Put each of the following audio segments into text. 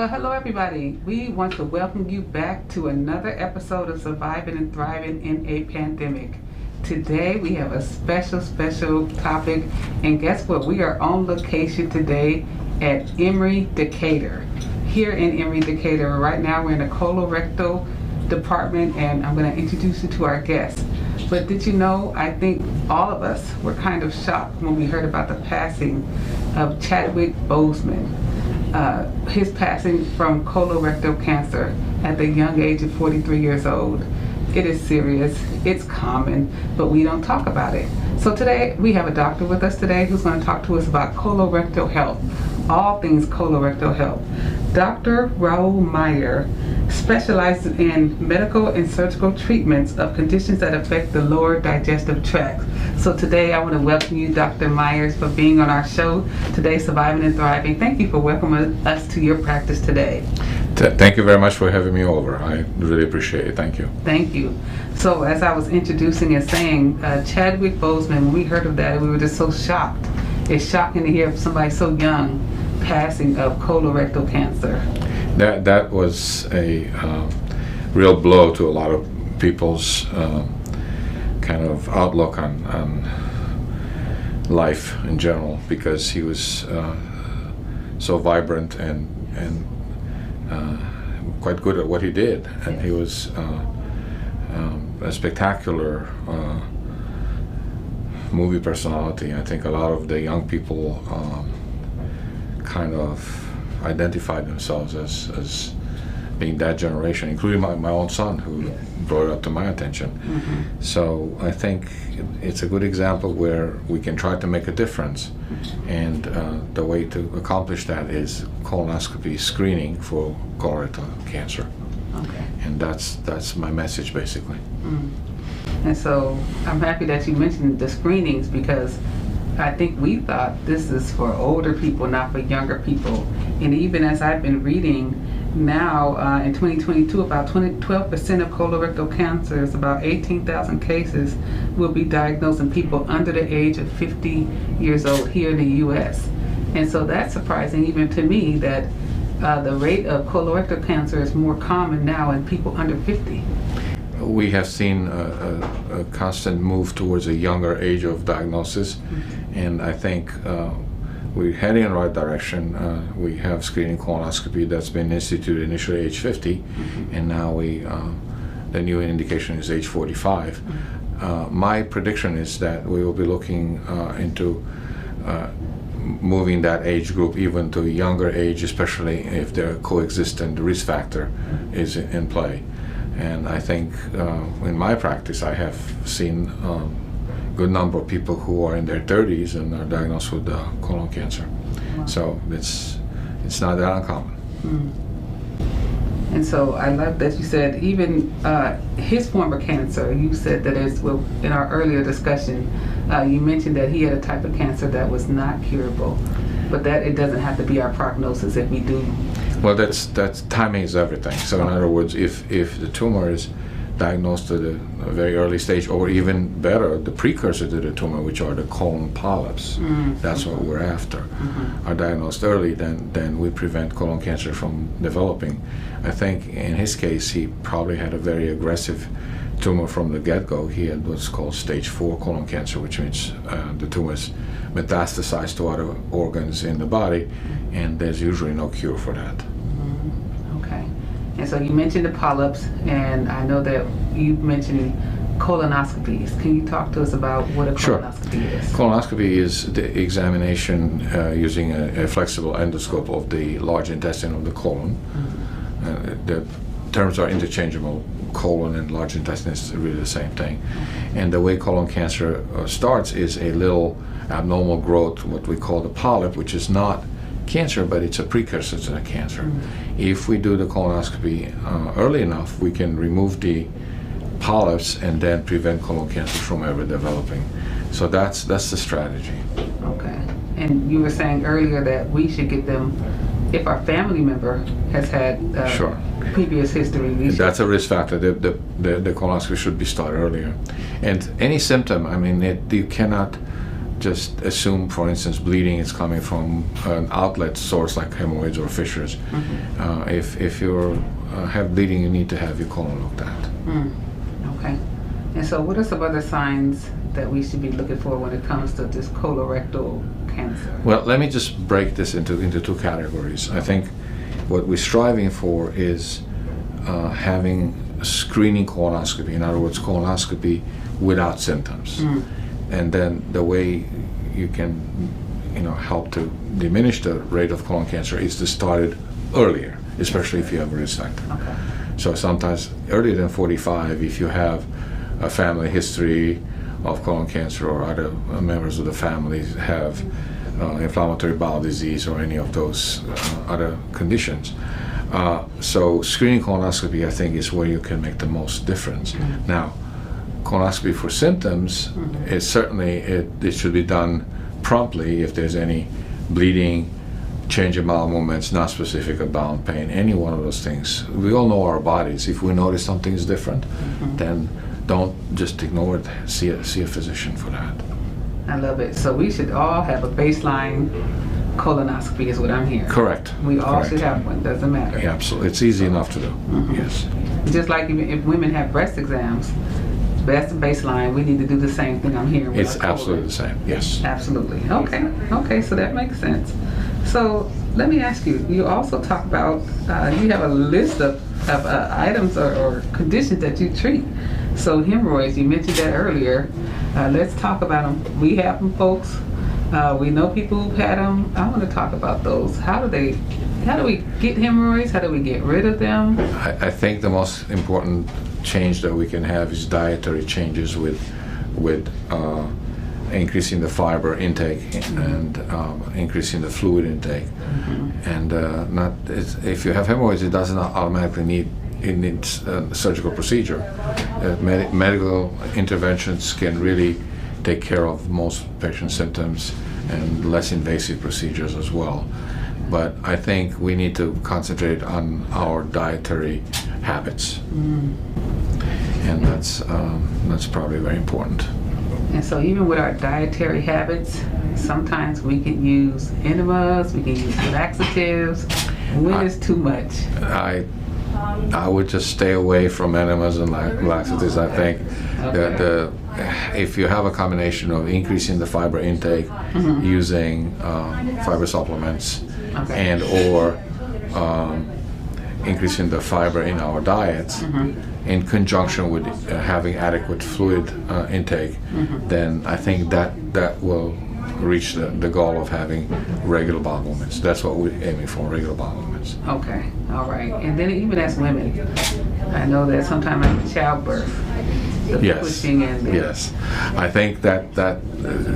Well, hello everybody. We want to welcome you back to another episode of Surviving and Thriving in a Pandemic. Today we have a special topic, and guess what? We are on location today at Emory Decatur. Here in Emory Decatur, right now we're in the colorectal department, and I'm going to introduce you to our guest. But did you know, I think all of us were kind of shocked when we heard about the passing of Chadwick Boseman. His passing from colorectal cancer at the young age of 43 years old. It is serious, it's common, but we don't talk about it. So today we have a doctor with us today who's going to talk to us about colorectal health, all things colorectal health. Dr. Raul Meyer specializes in medical and surgical treatments of conditions that affect the lower digestive tract. So today I want to welcome you, Dr. Myers, for being on our show today, Surviving and Thriving. Thank you for welcoming us to your practice today. Thank you very much for having me over. I really appreciate it. Thank you. Thank you. So as I was introducing and saying, Chadwick Boseman, when we heard of that, we were just so shocked. It's shocking to hear of somebody so young passing of colorectal cancer. That was a real blow to a lot of people's kind of outlook on life in general, because he was so vibrant and quite good at what he did, and he was a spectacular movie personality. I think a lot of the young people kind of identified themselves as being that generation, including my own son, who brought it up to my attention. Mm-hmm. So I think it's a good example where we can try to make a difference, and the way to accomplish that is colonoscopy screening for colorectal cancer. Okay. And that's my message basically. Mm. And so I'm happy that you mentioned the screenings, because I think we thought this is for older people, not for younger people. And even as I've been reading now, in 2022, about 12% of colorectal cancers, about 18,000 cases, will be diagnosed in people under the age of 50 years old here in the U.S. And so that's surprising even to me that the rate of colorectal cancer is more common now in people under 50. We have seen a constant move towards a younger age of diagnosis, and I think we're heading in the right direction. We have screening colonoscopy that's been instituted initially age 50, and now the new indication is age 45. My prediction is that we will be looking into moving that age group even to a younger age, especially if the coexistent risk factor is in play. And I think in my practice I have seen a good number of people who are in their 30s and are diagnosed with colon cancer. Wow. So it's not that uncommon. And so I love that you said even his form of cancer, you said that in our earlier discussion, you mentioned that he had a type of cancer that was not curable, but that it doesn't have to be our prognosis if we do. Well, that's timing is everything. So in other words, if the tumor is diagnosed at a very early stage, or even better, the precursor to the tumor, which are the colon polyps, that's what we're after, are diagnosed early, then we prevent colon cancer from developing. I think in his case, he probably had a very aggressive tumor from the get-go. He had what's called stage 4 colon cancer, which means the tumor is metastasized to other organs in the body, and there's usually no cure for that. Okay. And so you mentioned the polyps, and I know that you mentioned colonoscopies. Can you talk to us about what a colonoscopy is? Colonoscopy is the examination using a flexible endoscope of the large intestine of the colon. The terms are interchangeable. Colon and large intestine is really the same thing. And the way colon cancer starts is a little abnormal growth, what we call the polyp, which is not cancer, but it's a precursor to the cancer. If we do the colonoscopy early enough, we can remove the polyps and then prevent colon cancer from ever developing. So that's the strategy. Okay. And you were saying earlier that we should get them if our family member has had previous history. That's a risk factor. The colonoscopy should be started earlier. And any symptom, I mean, you cannot just assume, for instance, bleeding is coming from an outlet source like hemorrhoids or fissures. If you have bleeding, you need to have your colon looked at. Okay. And so what are some other signs that we should be looking for when it comes to this colorectal cancer? Well, let me just break this into two categories. I think what we're striving for is having screening colonoscopy. In other words, colonoscopy without symptoms. And then the way you can, help to diminish the rate of colon cancer is to start it earlier, especially if you have a risk factor. Okay. So sometimes earlier than 45, if you have a family history of colon cancer or other members of the family have inflammatory bowel disease or any of those other conditions. So screening colonoscopy, I think, is where you can make the most difference. Now, colonoscopy for symptoms is certainly, it should be done promptly if there's any bleeding, change in bowel movements, not specific of bowel pain, any one of those things. We all know our bodies. If we notice something is different, then don't just ignore it. See a physician for that. I love it. So we should all have a baseline colonoscopy is what I'm hearing. Correct. We all Correct. should have one. Doesn't matter. Yeah, absolutely. It's easy enough to do. Yes. Just like even if women have breast exams, that's the baseline. We need to do the same thing I'm hearing. It's absolutely the same. Yes. Absolutely. Okay. Okay. So that makes sense. So let me ask you. You also talk about you have a list of items or conditions that you treat. So hemorrhoids, you mentioned that earlier. Let's talk about them. We have them, folks. We know people who've had them. I want to talk about those. How do we get hemorrhoids? How do we get rid of them? I think the most important change that we can have is dietary changes with increasing the fiber intake and increasing the fluid intake. And if you have hemorrhoids, it doesn't automatically need a surgical procedure. Medical interventions can really take care of most patient symptoms and less invasive procedures as well. But I think we need to concentrate on our dietary habits. And that's probably very important. And so even with our dietary habits, sometimes we can use enemas, we can use laxatives. When is too much? I would just stay away from enemas and laxatives. I think if you have a combination of increasing the fiber intake, using fiber supplements, and or increasing the fiber in our diets, in conjunction with having adequate fluid intake, then I think that will reach the goal of having regular bowel movements. That's what we're aiming for, regular bowel movements. Okay, all right. And then even as women, I know that sometimes after childbirth, the pushing and yes, I think that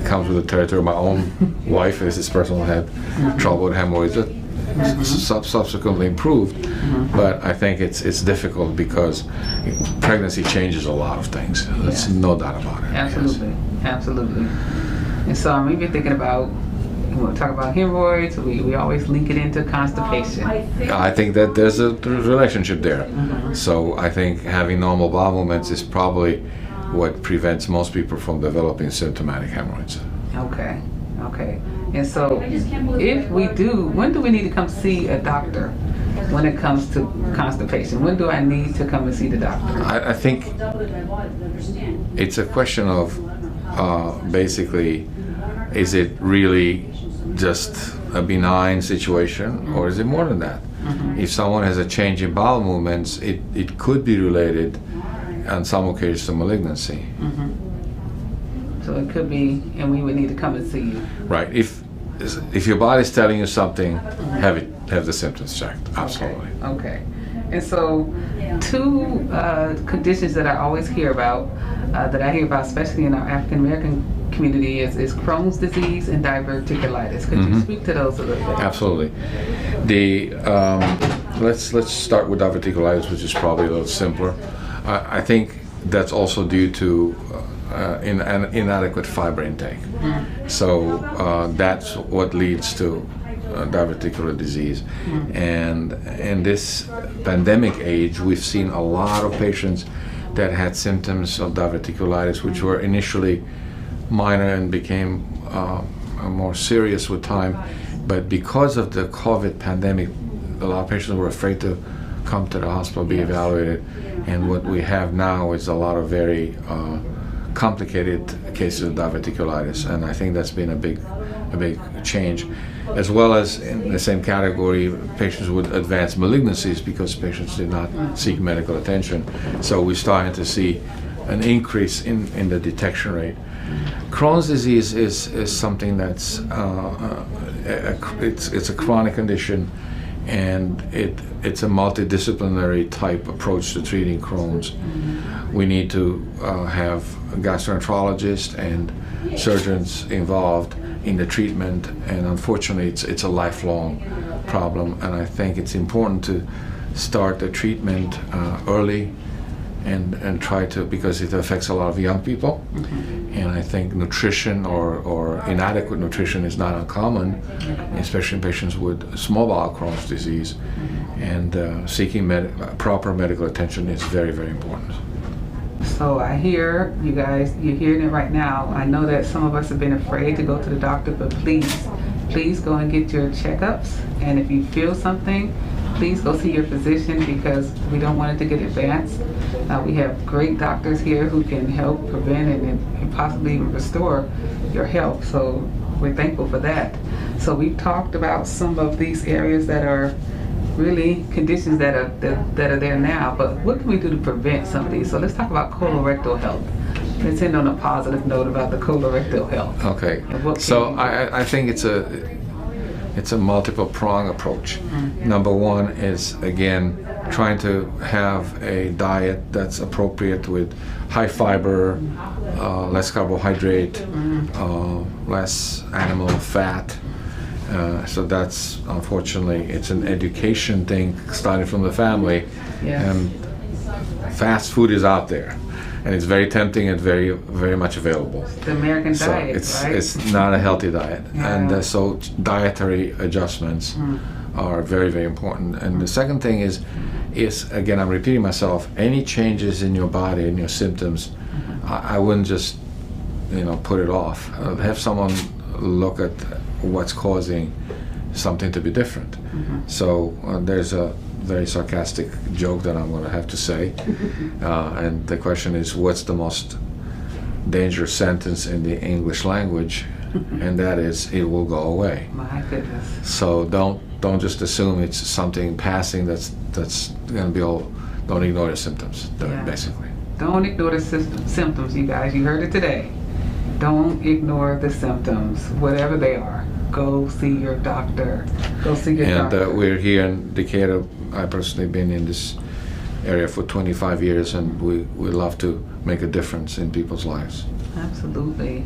comes with the territory. My own wife, as this person had trouble with hemorrhoids, subsequently improved, but I think it's difficult because pregnancy changes a lot of things. There's no doubt about it. Absolutely, absolutely. And so I'm even thinking about, when we talk about hemorrhoids, we always link it into constipation. I think that there's a relationship there. So I think having normal bowel movements is probably what prevents most people from developing symptomatic hemorrhoids. Okay, okay. And so if we do, when do we need to come see a doctor when it comes to constipation? When do I need to come and see the doctor? I think it's a question of basically, is it really just a benign situation, or is it more than that? If someone has a change in bowel movements, it could be related on some occasions to malignancy. So it could be, and we would need to come and see you. Right. If your body's telling you something, have the symptoms checked. Absolutely. Okay. And so two conditions that I always hear about, especially in our African American community, is Crohn's disease and diverticulitis. Could you speak to those a little bit? Absolutely. Let's start with diverticulitis, which is probably a little simpler. I think that's also due to inadequate fiber intake. So that's what leads to diverticular disease. And in this pandemic age, we've seen a lot of patients that had symptoms of diverticulitis, which were initially minor and became more serious with time. But because of the COVID pandemic, a lot of patients were afraid to come to the hospital, be evaluated. And what we have now is a lot of very complicated cases of diverticulitis, and I think that's been a big change. As well as in the same category, patients with advanced malignancies, because patients did not seek medical attention. So we're starting to see an increase in the detection rate. Crohn's disease is something that's it's a chronic condition, and it's a multidisciplinary type approach to treating Crohn's. We need to have gastroenterologists and surgeons involved in the treatment, and unfortunately it's a lifelong problem, and I think it's important to start the treatment early and try to, because it affects a lot of young people. And I think nutrition or inadequate nutrition is not uncommon, especially in patients with small bowel Crohn's disease, and seeking proper medical attention is very, very important. So I hear you guys, you're hearing it right now. I know that some of us have been afraid to go to the doctor, but please go and get your checkups. And if you feel something, please go see your physician, because we don't want it to get advanced. We have great doctors here who can help prevent and possibly even restore your health. So we're thankful for that. So we've talked about some of these areas that are really conditions that are there now, but what can we do to prevent some of these? So let's talk about colorectal health. Let's end on a positive note about the colorectal health. Okay. So I think it's a multiple prong approach. Number one is, again, trying to have a diet that's appropriate with high fiber, less carbohydrate, less animal fat. So that's, unfortunately, it's an education thing starting from the family. Yes. And fast food is out there, and it's very tempting and very, very much available. The American diet, right? It's not a healthy diet. Yeah. And so dietary adjustments are very, very important. And the second thing is again, I'm repeating myself, any changes in your body and your symptoms, I wouldn't just, put it off. Have someone look at what's causing something to be different. So there's a very sarcastic joke that I'm going to have to say, and the question is, what's the most dangerous sentence in the English language? And that is, it will go away. My goodness. So don't just assume it's something passing that's going to be all. Don't ignore the symptoms, basically. Don't ignore the symptoms, you guys. You heard it today. Don't ignore the symptoms, whatever they are. Go see your doctor. Go see your doctor. And we're here in Decatur. I've personally been in this area for 25 years, and we love to make a difference in people's lives. Absolutely.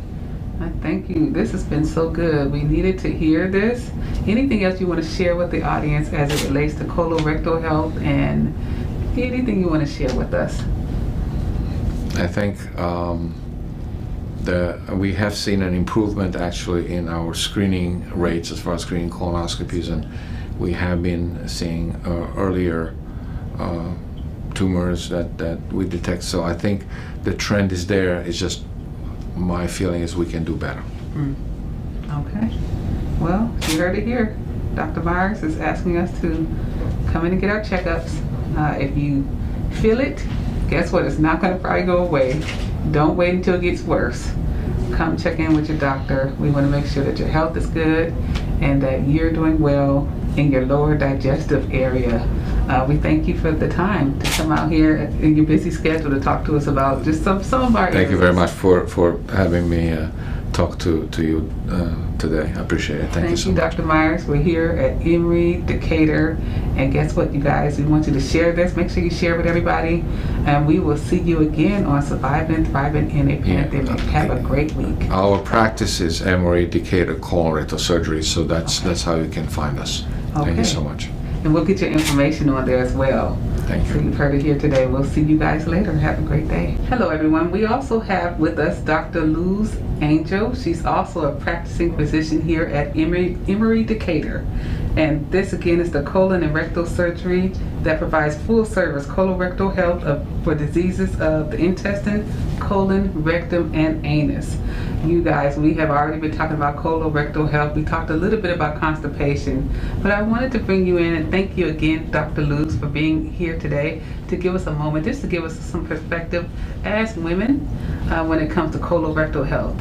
I thank you. This has been so good. We needed to hear this. Anything else you want to share with the audience as it relates to colorectal health, and anything you want to share with us? I think we have seen an improvement actually in our screening rates as far as screening colonoscopies, and we have been seeing earlier tumors that we detect. So I think the trend is there. It's just my feeling is we can do better. Okay. Well, you heard it here. Dr. Myers is asking us to come in and get our checkups. If you feel it, guess what? It's not going to probably go away. Don't wait until it gets worse. Come check in with your doctor. We want to make sure that your health is good and that you're doing well in your lower digestive area. We thank you for the time to come out here in your busy schedule to talk to us about just some of our areas. Thank you very much for having me talk to you today. I appreciate it. Thank you so much. Dr. Myers. We're here at Emory Decatur, and guess what, you guys? We want you to share this. Make sure you share with everybody, and we will see you again on Surviving and Thriving in a Pandemic. Have a great week. Our practice is Emory Decatur Colorectal Surgery, so that's how you can find us. Okay. Thank you so much. And we'll get your information on there as well. Thank you. So you've heard it here today. We'll see you guys later. Have a great day. Hello, everyone. We also have with us Dr. Luz Angel. She's also a practicing physician here at Emory Decatur. And this again is the colon and rectal surgery that provides full service colorectal health for diseases of the intestine, colon, rectum, and anus. You guys, we have already been talking about colorectal health. We talked a little bit about constipation, but I wanted to bring you in and thank you again, Dr. Lukes, for being here today to give us a moment, just to give us some perspective as women when it comes to colorectal health.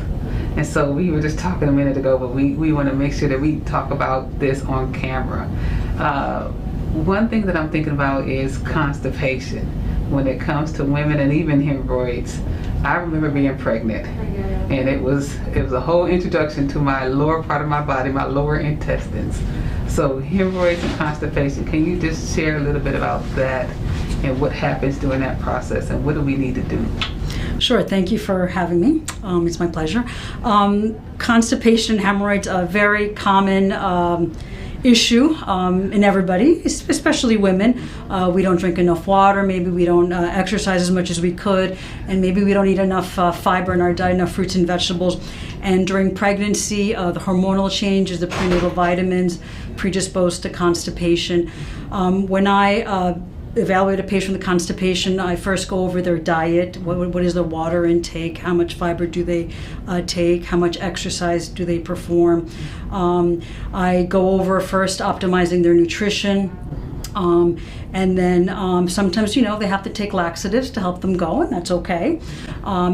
And so we were just talking a minute ago, but we want to make sure that we talk about this on camera. One thing that I'm thinking about is constipation when it comes to women and even hemorrhoids. I remember being pregnant, and it was a whole introduction to my lower part of my body, my lower intestines. So hemorrhoids and constipation, can you just share a little bit about that and what happens during that process and what do we need to do? Sure, thank you for having me. It's my pleasure. Constipation and hemorrhoids are a very common issue in everybody, especially women. We don't drink enough water, maybe we don't exercise as much as we could, and maybe we don't eat enough fiber in our diet, enough fruits and vegetables. And during pregnancy, the hormonal changes, the prenatal vitamins predispose to constipation. When I evaluate a patient with constipation, I first go over their diet. What is their water intake? How much fiber do they take? How much exercise do they perform? I go over first optimizing their nutrition. And then sometimes, they have to take laxatives to help them go, and that's okay.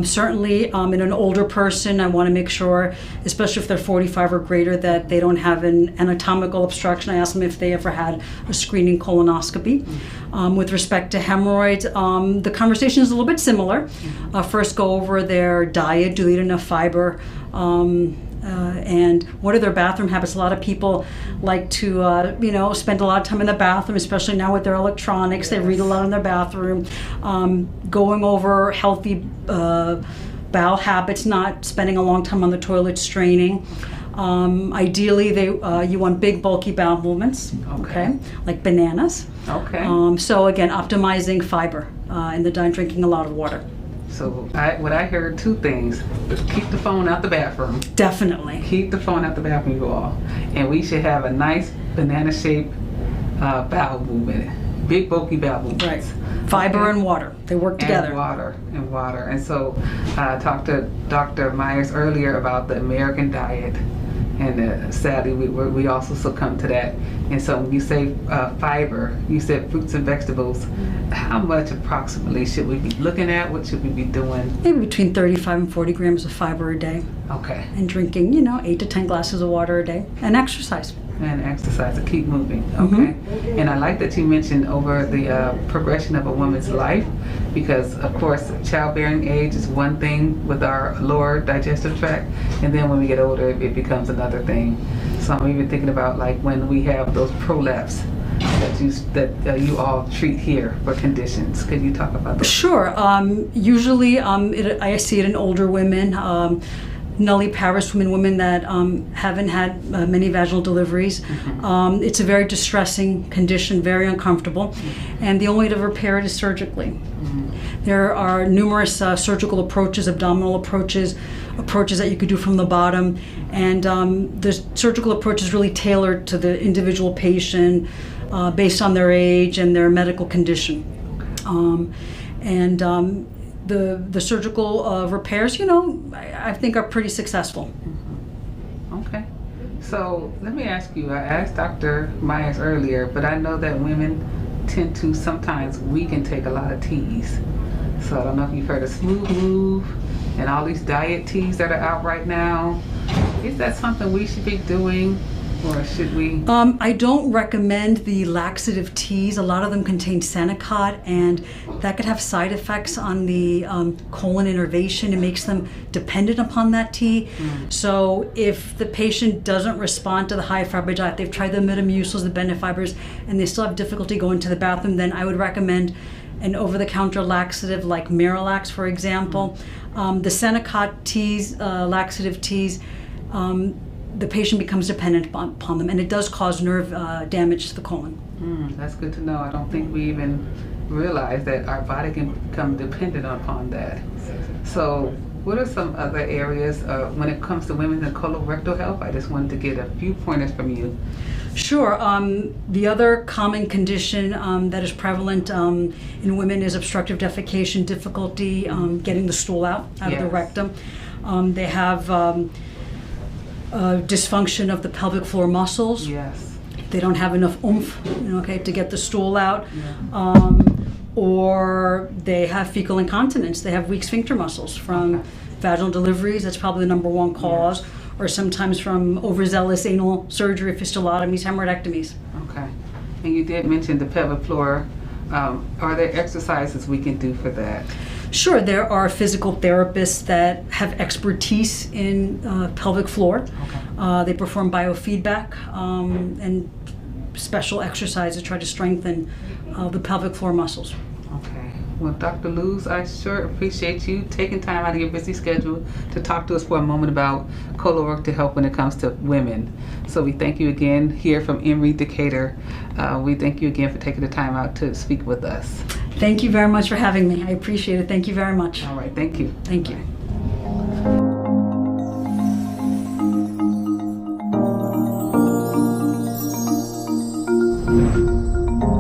Certainly, in an older person, I want to make sure, especially if they're 45 or greater, that they don't have an anatomical obstruction. I ask them if they ever had a screening colonoscopy. With respect to hemorrhoids, the conversation is a little bit similar. First, go over their diet. Do they eat enough fiber? And what are their bathroom habits? A lot of people like to, spend a lot of time in the bathroom, especially now with their electronics. They read a lot in their bathroom. Going over healthy bowel habits, not spending a long time on the toilet straining. Ideally, you want big, bulky bowel movements, okay, like bananas. Okay. So again, optimizing fiber in the diet, drinking a lot of water. So what I heard, two things: keep the phone out the bathroom. Definitely. Keep the phone out the bathroom, you all. And we should have a nice banana-shaped bowel movement, big bulky bowel movements. Right. Fiber and water, they work together. And water. And so I talked to Dr. Myers earlier about the American diet, and sadly we also succumb to that. And so when you say fiber, you said fruits and vegetables. How much approximately should we be looking at? What should we be doing? Maybe between 35 and 40 grams of fiber a day. Okay. And drinking, 8 to 10 glasses of water a day. And exercise. And exercise to keep moving. Okay. Mm-hmm. And I like that you mentioned over the progression of a woman's life, because of course childbearing age is one thing with our lower digestive tract, and then when we get older it becomes another thing. So I'm even thinking about like when we have those prolapse that you all treat here for conditions. Could you talk about that? Sure. Usually I see it in older women, nulliparous women that haven't had many vaginal deliveries. Mm-hmm. It's a very distressing condition, very uncomfortable, and the only way to repair it is surgically. Mm-hmm. There are numerous surgical approaches, abdominal approaches that you could do from the bottom, and the surgical approach is really tailored to the individual patient based on their age and their medical condition. The surgical repairs, I think are pretty successful. Mm-hmm. Okay. So let me ask you, I asked Dr. Myers earlier, but I know that women tend to sometimes weaken take a lot of teas. So I don't know if you've heard of Smooth Move and all these diet teas that are out right now. Is that something we should be doing? Or should we? I don't recommend the laxative teas. A lot of them contain Senecot, and that could have side effects on the colon innervation. It makes them dependent upon that tea. So if the patient doesn't respond to the high fiber diet, they've tried the Metamucils, the Benefibers, and they still have difficulty going to the bathroom, then I would recommend an over-the-counter laxative like Miralax, for example. The Senecot teas, laxative teas, the patient becomes dependent upon them, and it does cause nerve damage to the colon. That's good to know. I don't think we even realize that our body can become dependent upon that. So What are some other areas when it comes to women and colorectal health? I just wanted to get a few pointers from you. Sure. The other common condition that is prevalent in women is obstructive defecation, difficulty getting the stool out of the rectum. They have dysfunction of the pelvic floor muscles. Yes. They don't have enough oomph, to get the stool out. Or they have fecal incontinence. They have weak sphincter muscles from vaginal deliveries. That's probably the number one cause. Yes. Or sometimes from overzealous anal surgery, fistulotomies, hemorrhoidectomies. Okay. And you did mention the pelvic floor. Are there exercises we can do for that? Sure, there are physical therapists that have expertise in pelvic floor. Okay. They perform biofeedback and special exercises to try to strengthen the pelvic floor muscles. Okay. Well, Dr. Luz, I sure appreciate you taking time out of your busy schedule to talk to us for a moment about colorectal health when it comes to women. So we thank you again here from Emory Decatur. We thank you again for taking the time out to speak with us. Thank you very much for having me. I appreciate it. Thank you very much. All right. Thank you. Thank you. Bye.